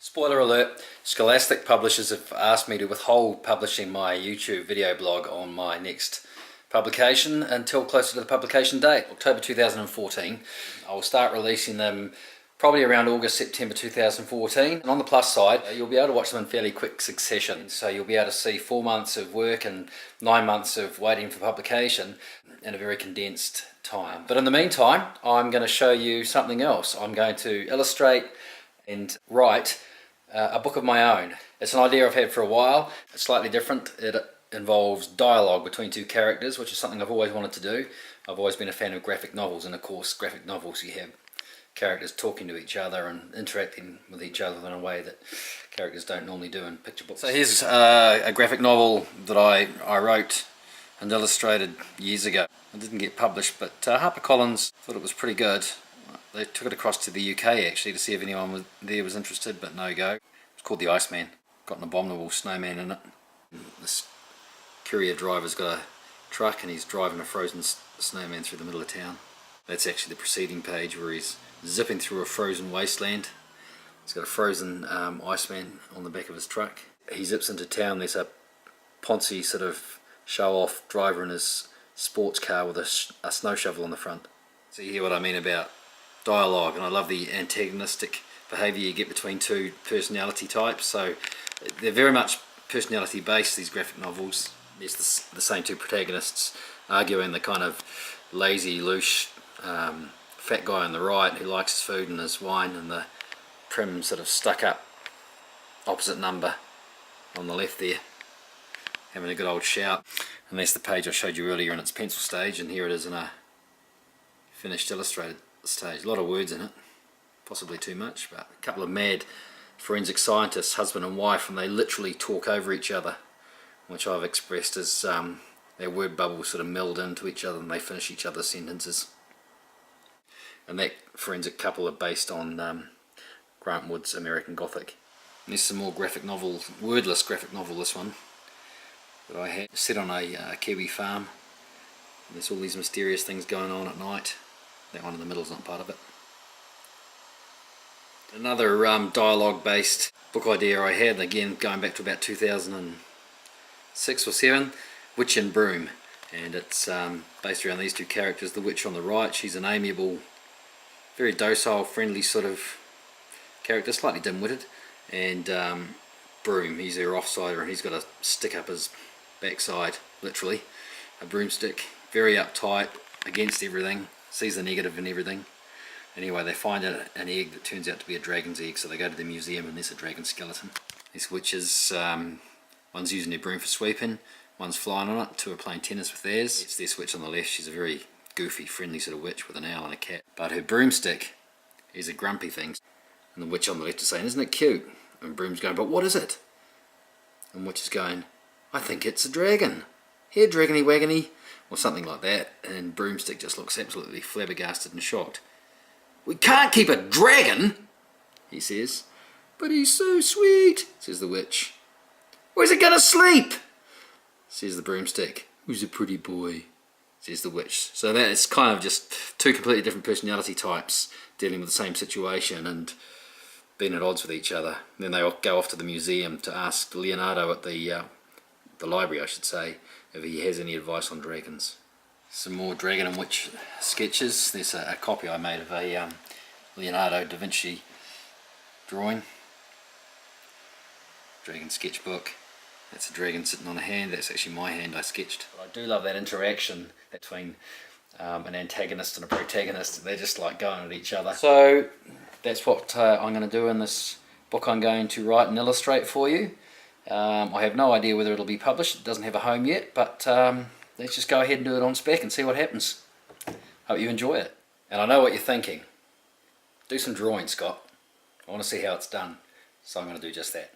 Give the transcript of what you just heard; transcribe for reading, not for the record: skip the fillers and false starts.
Spoiler alert, Scholastic publishers have asked me to withhold publishing my YouTube video blog on my next publication until closer to the publication date, October 2014. I will start releasing them probably around August, September 2014. And on the plus side, you'll be able to watch them in fairly quick succession. So you'll be able to see 4 months of work and 9 months of waiting for publication in a very condensed time. But in the meantime, I'm going to show you something else. I'm going to illustrate and write a book of my own. It's an idea I've had for a while. It's slightly different. It involves dialogue between two characters, which is something I've always wanted to do. I've always been a fan of graphic novels, and of course graphic novels you have characters talking to each other and interacting with each other in a way that characters don't normally do in picture books. So here's a graphic novel that I wrote and illustrated years ago. It didn't get published, but HarperCollins thought it was pretty good. They took it across to the UK actually to see if anyone there was interested, but no go. It's called The Iceman. Got an abominable snowman in it. This courier driver's got a truck and he's driving a frozen snowman through the middle of town. That's actually the preceding page where he's zipping through a frozen wasteland. He's got a frozen Iceman on the back of his truck. He zips into town. There's a poncy sort of show-off driver in his sports car with a snow shovel on the front. So you hear what I mean about dialogue, and I love the antagonistic behaviour you get between two personality types. So they're very much personality based, these graphic novels. There's the same two protagonists arguing, the kind of lazy, loose fat guy on the right who likes his food and his wine, and the prim sort of stuck up opposite number on the left there having a good old shout. And that's the page I showed you earlier in its pencil stage, and here it is in a finished illustrated stage. A lot of words in it, possibly too much, but a couple of mad forensic scientists, husband and wife, and they literally talk over each other, which I've expressed as their word bubbles sort of meld into each other and they finish each other's sentences. And that forensic couple are based on Grant Wood's American Gothic. And there's some more graphic novel, wordless graphic novel, this one, that I had set on a Kiwi farm. And there's all these mysterious things going on at night. That one in the middle is not part of it. Another dialogue based book idea I had, again going back to about 2006 or 7, Witch and Broom, and it's based around these two characters. The witch on the right, she's an amiable, very docile, friendly sort of character, slightly dim-witted, and Broom, he's her offsider, and he's got a stick up his backside, literally, a broomstick, very uptight, against everything, sees the negative in everything. Anyway, they find an egg that turns out to be a dragon's egg, so they go to the museum and there's a dragon skeleton. These witches, one's using their broom for sweeping, one's flying on it, two are playing tennis with theirs. It's this witch on the left. She's a very goofy, friendly sort of witch with an owl and a cat, but her broomstick is a grumpy thing. And the witch on the left is saying, "Isn't it cute?" And Broom's going, "But what is it?" And witch is going, "I think it's a dragon. Here, dragony wagony," or something like that. And Broomstick just looks absolutely flabbergasted and shocked. "We can't keep a dragon," he says. "But he's so sweet," says the witch. "Where's he gonna sleep?" says the Broomstick. "Who's a pretty boy?" says the witch. So that is kind of just two completely different personality types dealing with the same situation and being at odds with each other. And then they all go off to the museum to ask Leonardo at the library, I should say, if he has any advice on dragons. Some more dragon and witch sketches. There's a copy I made of a Leonardo da Vinci drawing. Dragon sketchbook. That's a dragon sitting on a hand. That's actually my hand I sketched. But I do love that interaction between an antagonist and a protagonist. They're just like going at each other. So that's what I'm going to do in this book I'm going to write and illustrate for you. I have no idea whether it'll be published. It doesn't have a home yet, but let's just go ahead and do it on spec and see what happens. Hope you enjoy it. And I know what you're thinking. Do some drawing, Scott. I want to see how it's done. So I'm going to do just that.